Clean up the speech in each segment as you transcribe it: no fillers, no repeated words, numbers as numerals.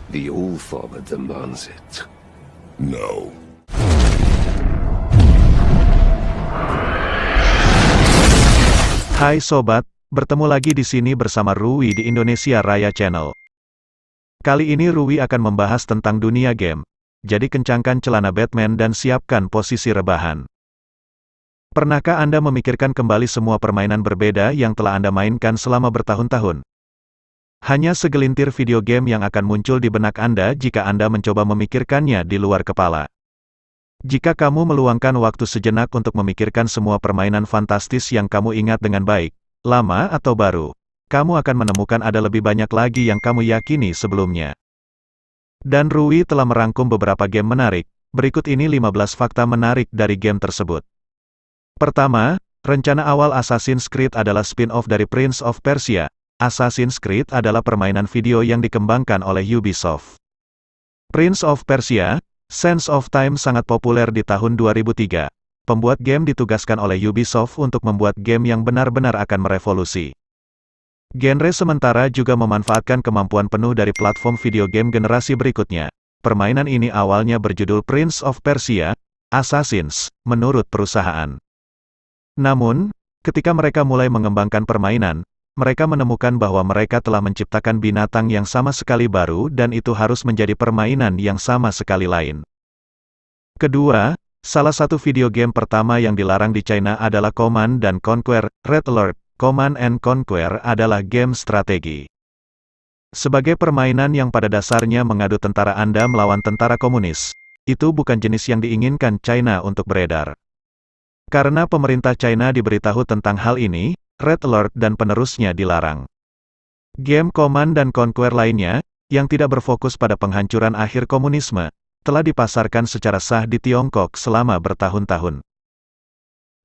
The Allfather demands it. No. Hai sobat, bertemu lagi di sini bersama Ruwi di Indonesia Raya Channel. Kali ini Ruwi akan membahas tentang dunia game. Jadi kencangkan celana Batman dan siapkan posisi rebahan. Pernahkah Anda memikirkan kembali semua permainan berbeda yang telah Anda mainkan selama bertahun-tahun? Hanya segelintir video game yang akan muncul di benak Anda jika Anda mencoba memikirkannya di luar kepala. Jika kamu meluangkan waktu sejenak untuk memikirkan semua permainan fantastis yang kamu ingat dengan baik, lama atau baru, kamu akan menemukan ada lebih banyak lagi yang kamu yakini sebelumnya. Dan Ruwi telah merangkum beberapa game menarik. Berikut ini 15 fakta menarik dari game tersebut. Pertama, rencana awal Assassin's Creed adalah spin-off dari Prince of Persia. Assassin's Creed adalah permainan video yang dikembangkan oleh Ubisoft. Prince of Persia: Sands of Time sangat populer di tahun 2003. Pembuat game ditugaskan oleh Ubisoft untuk membuat game yang benar-benar akan merevolusi genre sementara juga memanfaatkan kemampuan penuh dari platform video game generasi berikutnya. Permainan ini awalnya berjudul Prince of Persia: Assassins, menurut perusahaan. Namun, ketika mereka mulai mengembangkan permainan, mereka menemukan bahwa mereka telah menciptakan binatang yang sama sekali baru dan itu harus menjadi permainan yang sama sekali lain. Kedua, salah satu video game pertama yang dilarang di China adalah Command & Conquer: Red Alert. Command & Conquer adalah game strategi. Sebagai permainan yang pada dasarnya mengadu tentara Anda melawan tentara komunis, itu bukan jenis yang diinginkan China untuk beredar. Karena pemerintah China diberitahu tentang hal ini, Red Alert dan penerusnya dilarang. Game Command & Conquer lainnya, yang tidak berfokus pada penghancuran akhir komunisme, telah dipasarkan secara sah di Tiongkok selama bertahun-tahun.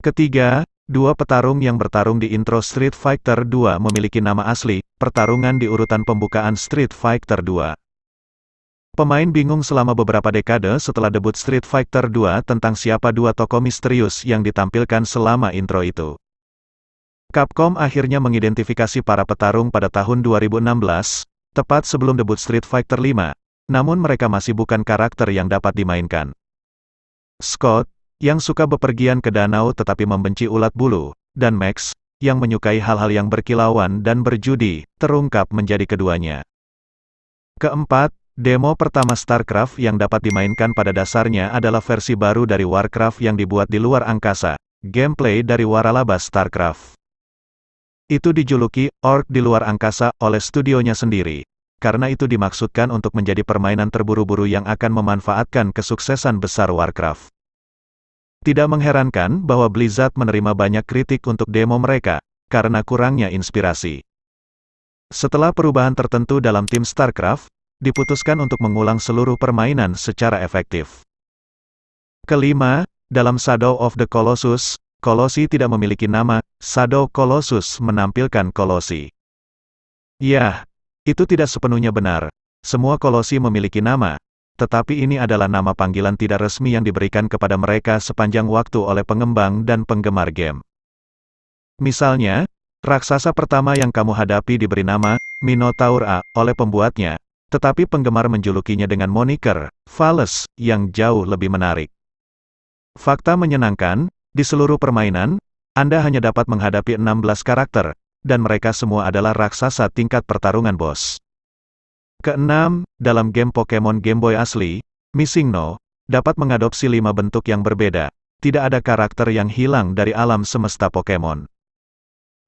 Ketiga, dua petarung yang bertarung di intro Street Fighter 2 memiliki nama asli, pertarungan di urutan pembukaan Street Fighter 2. Pemain bingung selama beberapa dekade setelah debut Street Fighter 2 tentang siapa dua tokoh misterius yang ditampilkan selama intro itu. Capcom akhirnya mengidentifikasi para petarung pada tahun 2016, tepat sebelum debut Street Fighter 5, namun mereka masih bukan karakter yang dapat dimainkan. Scott, yang suka bepergian ke danau tetapi membenci ulat bulu, dan Max, yang menyukai hal-hal yang berkilauan dan berjudi, terungkap menjadi keduanya. Keempat, demo pertama StarCraft yang dapat dimainkan pada dasarnya adalah versi baru dari Warcraft yang dibuat di luar angkasa, gameplay dari waralaba StarCraft. Itu dijuluki Orc di luar angkasa oleh studionya sendiri, karena itu dimaksudkan untuk menjadi permainan terburu-buru yang akan memanfaatkan kesuksesan besar Warcraft. Tidak mengherankan bahwa Blizzard menerima banyak kritik untuk demo mereka, karena kurangnya inspirasi. Setelah perubahan tertentu dalam tim StarCraft, diputuskan untuk mengulang seluruh permainan secara efektif. Kelima, dalam Shadow of the Colossus, Kolosi tidak memiliki nama, Shadow Colossus menampilkan Kolosi. Yah, itu tidak sepenuhnya benar. Semua Kolosi memiliki nama, tetapi ini adalah nama panggilan tidak resmi yang diberikan kepada mereka sepanjang waktu oleh pengembang dan penggemar game. Misalnya, raksasa pertama yang kamu hadapi diberi nama Minotaur A oleh pembuatnya, tetapi penggemar menjulukinya dengan moniker Phallus yang jauh lebih menarik. Fakta menyenangkan, di seluruh permainan, Anda hanya dapat menghadapi 16 karakter, dan mereka semua adalah raksasa tingkat pertarungan bos. Keenam, dalam game Pokemon Game Boy asli, Missing No dapat mengadopsi 5 bentuk yang berbeda. Tidak ada karakter yang hilang dari alam semesta Pokemon.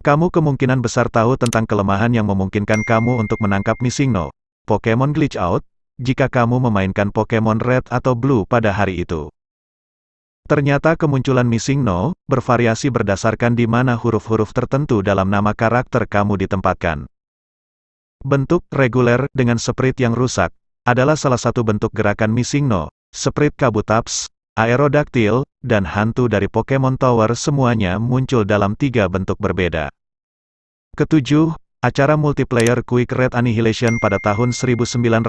Kamu kemungkinan besar tahu tentang kelemahan yang memungkinkan kamu untuk menangkap Missing No, Pokemon Glitch Out, jika kamu memainkan Pokemon Red atau Blue pada hari itu. Ternyata kemunculan Missing No bervariasi berdasarkan di mana huruf-huruf tertentu dalam nama karakter kamu ditempatkan. Bentuk reguler dengan sprite yang rusak adalah salah satu bentuk gerakan Missing No. Sprite Kabutops, Aerodactyl, dan hantu dari Pokemon Tower semuanya muncul dalam 3 bentuk berbeda. Ketujuh, acara multiplayer Quick Red Annihilation pada tahun 1997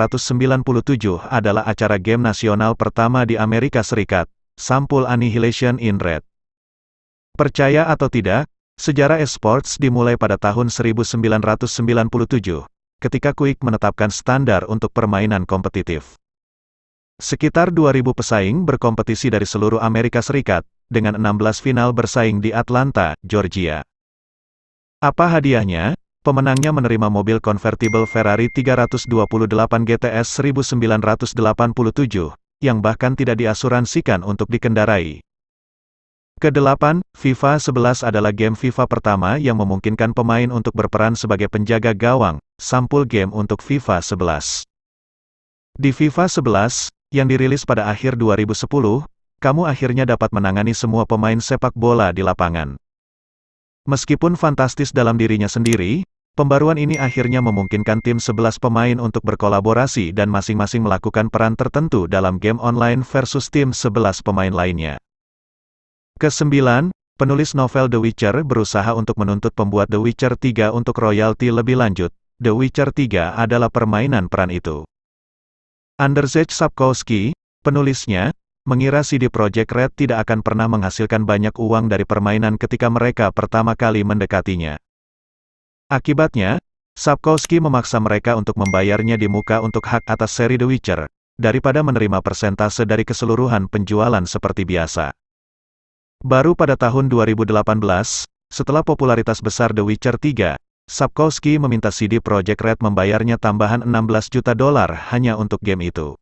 adalah acara game nasional pertama di Amerika Serikat, sampul Annihilation in Red. Percaya atau tidak, sejarah esports dimulai pada tahun 1997. ketika Quake menetapkan standar untuk permainan kompetitif. Sekitar 2.000 pesaing berkompetisi dari seluruh Amerika Serikat, dengan 16 final bersaing di Atlanta, Georgia. Apa hadiahnya? Pemenangnya menerima mobil konvertibel Ferrari 328 GTS 1987, yang bahkan tidak diasuransikan untuk dikendarai. Kedelapan, FIFA 11 adalah game FIFA pertama yang memungkinkan pemain untuk berperan sebagai penjaga gawang, sampul game untuk FIFA 11. Di FIFA 11, yang dirilis pada akhir 2010, kamu akhirnya dapat menangani semua pemain sepak bola di lapangan. Meskipun fantastis dalam dirinya sendiri, pembaruan ini akhirnya memungkinkan tim 11 pemain untuk berkolaborasi dan masing-masing melakukan peran tertentu dalam game online versus tim 11 pemain lainnya. Kesembilan, penulis novel The Witcher berusaha untuk menuntut pembuat The Witcher 3 untuk royalti lebih lanjut. The Witcher 3 adalah permainan peran itu. Andrzej Sapkowski, penulisnya, mengira CD Projekt Red tidak akan pernah menghasilkan banyak uang dari permainan ketika mereka pertama kali mendekatinya. Akibatnya, Sapkowski memaksa mereka untuk membayarnya di muka untuk hak atas seri The Witcher, daripada menerima persentase dari keseluruhan penjualan seperti biasa. Baru pada tahun 2018, setelah popularitas besar The Witcher 3, Sapkowski meminta CD Projekt Red membayarnya tambahan $16 juta hanya untuk game itu.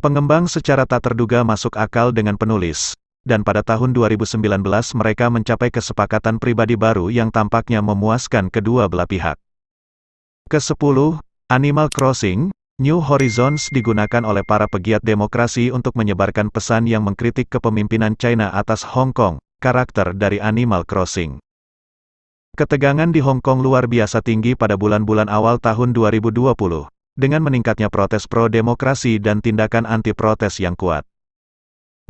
Pengembang secara tak terduga masuk akal dengan penulis, dan pada tahun 2019 mereka mencapai kesepakatan pribadi baru yang tampaknya memuaskan kedua belah pihak. Ke-10, Animal Crossing, New Horizons digunakan oleh para pegiat demokrasi untuk menyebarkan pesan yang mengkritik kepemimpinan China atas Hong Kong, karakter dari Animal Crossing. Ketegangan di Hong Kong luar biasa tinggi pada bulan-bulan awal tahun 2020, dengan meningkatnya protes pro-demokrasi dan tindakan anti-protes yang kuat.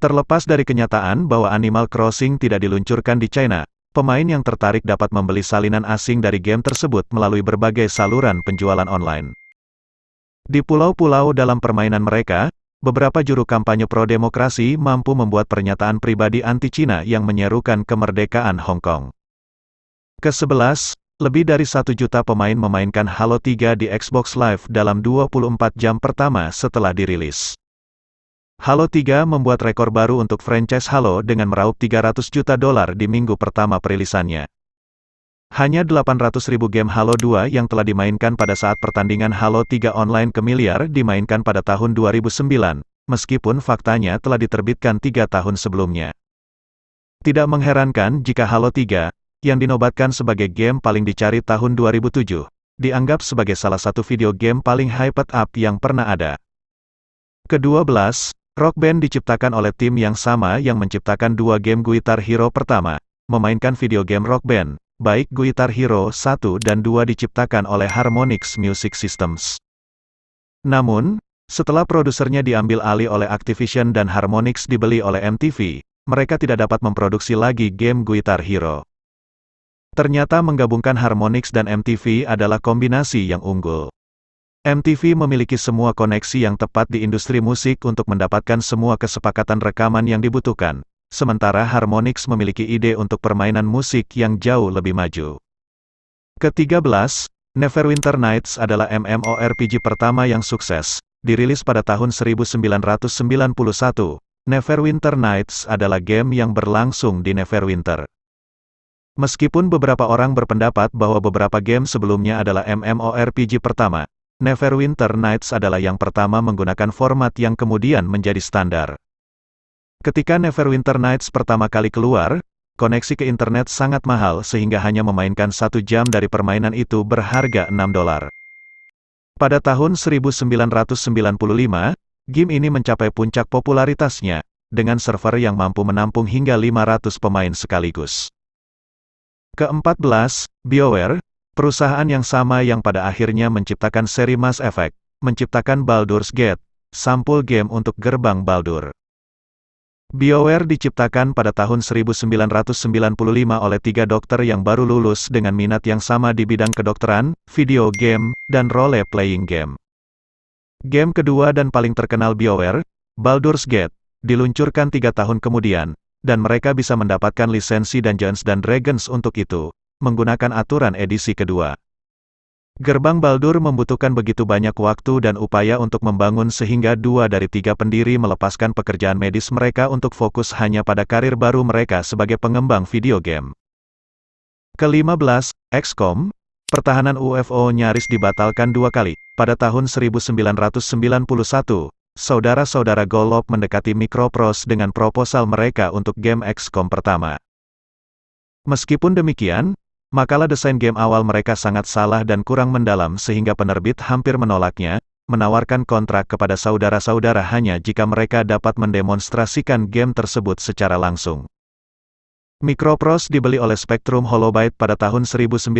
Terlepas dari kenyataan bahwa Animal Crossing tidak diluncurkan di China, pemain yang tertarik dapat membeli salinan asing dari game tersebut melalui berbagai saluran penjualan online. Di pulau-pulau dalam permainan mereka, beberapa juru kampanye pro-demokrasi mampu membuat pernyataan pribadi anti-Cina yang menyerukan kemerdekaan Hong Kong. Ke-11, lebih dari 1 juta pemain memainkan Halo 3 di Xbox Live dalam 24 jam pertama setelah dirilis. Halo 3 membuat rekor baru untuk franchise Halo dengan meraup $300 juta di minggu pertama perilisannya. Hanya 800.000 game Halo 2 yang telah dimainkan pada saat pertandingan Halo 3 online ke miliar dimainkan pada tahun 2009, meskipun faktanya telah diterbitkan 3 tahun sebelumnya. Tidak mengherankan jika Halo 3, yang dinobatkan sebagai game paling dicari tahun 2007, dianggap sebagai salah satu video game paling hyped up yang pernah ada. Ke-12, Rock Band diciptakan oleh tim yang sama yang menciptakan 2 game Guitar Hero pertama, memainkan video game Rock Band, baik Guitar Hero 1 dan 2 diciptakan oleh Harmonix Music Systems. Namun, setelah produsernya diambil alih oleh Activision dan Harmonix dibeli oleh MTV, mereka tidak dapat memproduksi lagi game Guitar Hero. Ternyata menggabungkan Harmonix dan MTV adalah kombinasi yang unggul. MTV memiliki semua koneksi yang tepat di industri musik untuk mendapatkan semua kesepakatan rekaman yang dibutuhkan, sementara Harmonix memiliki ide untuk permainan musik yang jauh lebih maju. Ke-13, Neverwinter Nights adalah MMORPG pertama yang sukses, dirilis pada tahun 1991. Neverwinter Nights adalah game yang berlangsung di Neverwinter. Meskipun beberapa orang berpendapat bahwa beberapa game sebelumnya adalah MMORPG pertama, Neverwinter Nights adalah yang pertama menggunakan format yang kemudian menjadi standar. Ketika Neverwinter Nights pertama kali keluar, koneksi ke internet sangat mahal sehingga hanya memainkan 1 jam dari permainan itu berharga $6. Pada tahun 1995, game ini mencapai puncak popularitasnya, dengan server yang mampu menampung hingga 500 pemain sekaligus. Ke-14, BioWare, perusahaan yang sama yang pada akhirnya menciptakan seri Mass Effect, menciptakan Baldur's Gate, sampul game untuk gerbang Baldur. BioWare diciptakan pada tahun 1995 oleh 3 dokter yang baru lulus dengan minat yang sama di bidang kedokteran, video game, dan role-playing game. Game kedua dan paling terkenal BioWare, Baldur's Gate, diluncurkan 3 tahun kemudian, dan mereka bisa mendapatkan lisensi Dungeons & Dragons untuk itu, menggunakan aturan edisi kedua. Gerbang Baldur membutuhkan begitu banyak waktu dan upaya untuk membangun sehingga 2 dari 3 pendiri melepaskan pekerjaan medis mereka untuk fokus hanya pada karir baru mereka sebagai pengembang video game. Ke-15, XCOM. Pertahanan UFO nyaris dibatalkan 2 kali. Pada tahun 1991, saudara-saudara Golub mendekati Microprose dengan proposal mereka untuk game XCOM pertama. Meskipun demikian, makalah desain game awal mereka sangat salah dan kurang mendalam sehingga penerbit hampir menolaknya, menawarkan kontrak kepada saudara-saudara hanya jika mereka dapat mendemonstrasikan game tersebut secara langsung. Microprose dibeli oleh Spectrum Holobyte pada tahun 1993,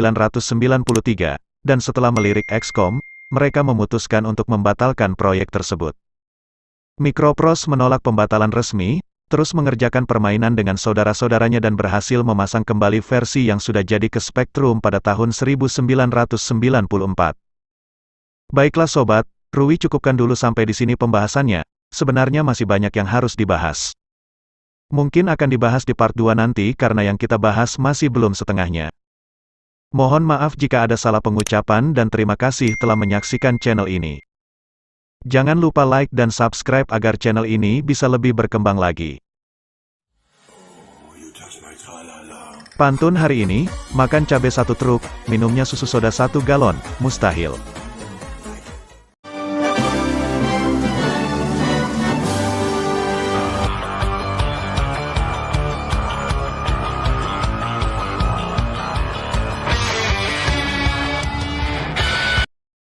dan setelah melirik XCOM, mereka memutuskan untuk membatalkan proyek tersebut. Microprose menolak pembatalan resmi, terus mengerjakan permainan dengan saudara-saudaranya dan berhasil memasang kembali versi yang sudah jadi ke Spectrum pada tahun 1994. Baiklah sobat, Rui cukupkan dulu sampai di sini pembahasannya, sebenarnya masih banyak yang harus dibahas. Mungkin akan dibahas di part 2 nanti karena yang kita bahas masih belum setengahnya. Mohon maaf jika ada salah pengucapan dan terima kasih telah menyaksikan channel ini. Jangan lupa like dan subscribe agar channel ini bisa lebih berkembang lagi. Pantun hari ini, makan cabai 1 truk, minumnya susu soda 1 galon, mustahil.